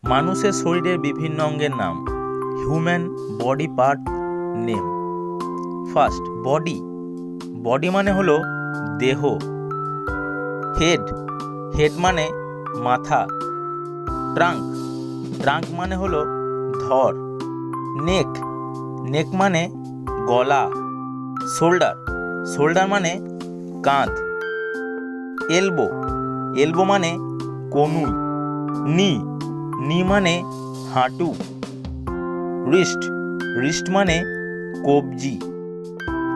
মানুষের শরীরের বিভিন্ন অঙ্গের নাম। Human body part name. First, body. Body মানে হলো দেহ। হেড। হেড মানে মাথা। ট্রাঙ্ক। ট্রাঙ্ক মানে হলো ধর। নেক। নেক মানে গলা। শোল্ডার। শোল্ডার মানে কাঁধ। এলবো। এলবো মানে কনুই। নি। নি মানে হাঁটু। রিস্ট। রিস্ট মানে কবজি।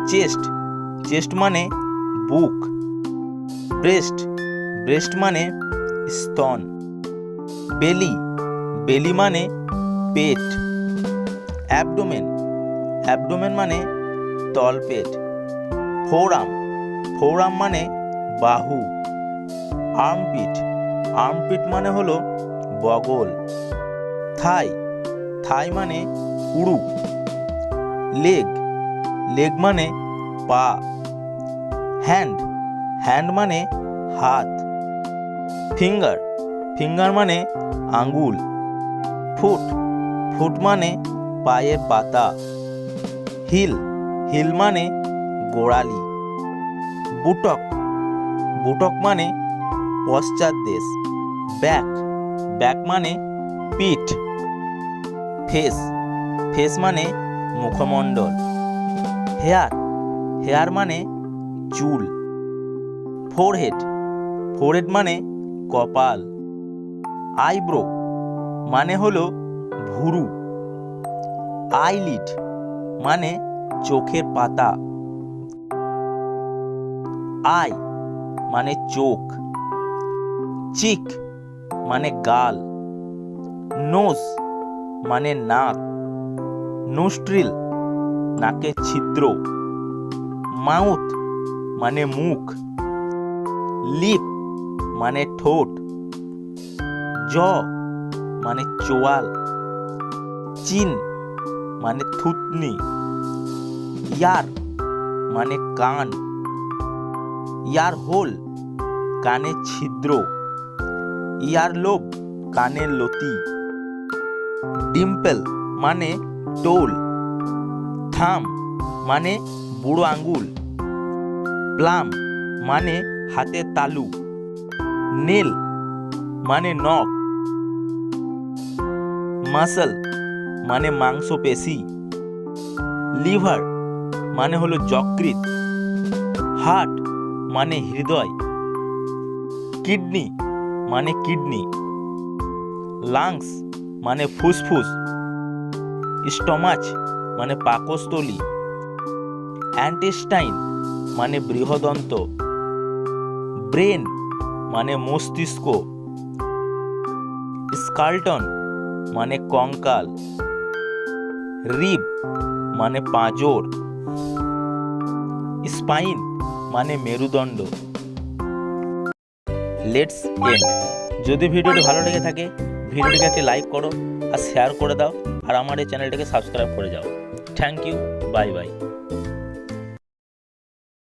চেস্ট। চেস্ট মানে বুক। ব্রেস্ট। ব্রেস্ট মানে স্তন। বেলি। বেলি মানে পেট। অ্যাবডোমেন। অ্যাবডোমেন মানে তলপেট। ফোরআর্ম। ফোরআর্ম মানে বাহু। আর্মপিট। আর্মপিট মানে হলো বগল। থাই। থাই মানে উরু। লেগ। লেগ মানে পা। হ্যান্ড। হ্যান্ড মানে হাত। ফিঙ্গার। ফিঙ্গার মানে আঙ্গুল। ফুট। ফুট মানে পায়ের পাতা। হিল। হিল মানে গোড়ালি। বুটক। বুটক মানে পশ্চাৎ দেশ। ব্যাক। ব্যাক মানে পিঠ। ফেস। ফেস মানে মুখমণ্ডল। হেয়ার। হেয়ার মানে চুল। ফোরহেড। ফোরহেড মানে কপাল। আইব্রো মানে হলো ভুরু। আইলিড মানে চোখের পাতা। আই মানে চোখ। চিক মানে গাল। নোজ মানে নাক। নোস্ট্রিল নাকের ছিদ্র। মাউথ মানে মুখ। লিপ মানে ঠোঁট। জ মানে চোয়াল। চিন মানে থুতনি। ইয়ার মানে কান। ইয়ার হোল কানের ছিদ্র। ইয়ার লোব কানের লতি। ডিম্পল মানে টোল। থাম মানে বুড়ো আঙ্গুল। প্লাম মানে হাতের তালু। নেল মানে নখ। মাসল মানে মাংসপেশি। লিভার মানে হলো যকৃৎ। হার্ট মানে হৃদয়। কিডনি মানে কিডনি। লাংস মানে ফুসফুস। স্টমাচ মানে পাকস্থলী। অ্যান্টেস্টাইন মানে বৃহদন্ত। ব্রেন মানে মস্তিষ্ক। স্কালটন মানে কঙ্কাল। রিব মানে পাঁজর। স্পাইন মানে মেরুদণ্ড। Let's and. যদি ভিডিওটি ভালো লেগে থাকে ভিডিওটিকে একটি লাইক করো আর শেয়ার করে দাও আর আমার এই চ্যানেলটিকে সাবস্ক্রাইব করে যাও। Thank you. Bye by.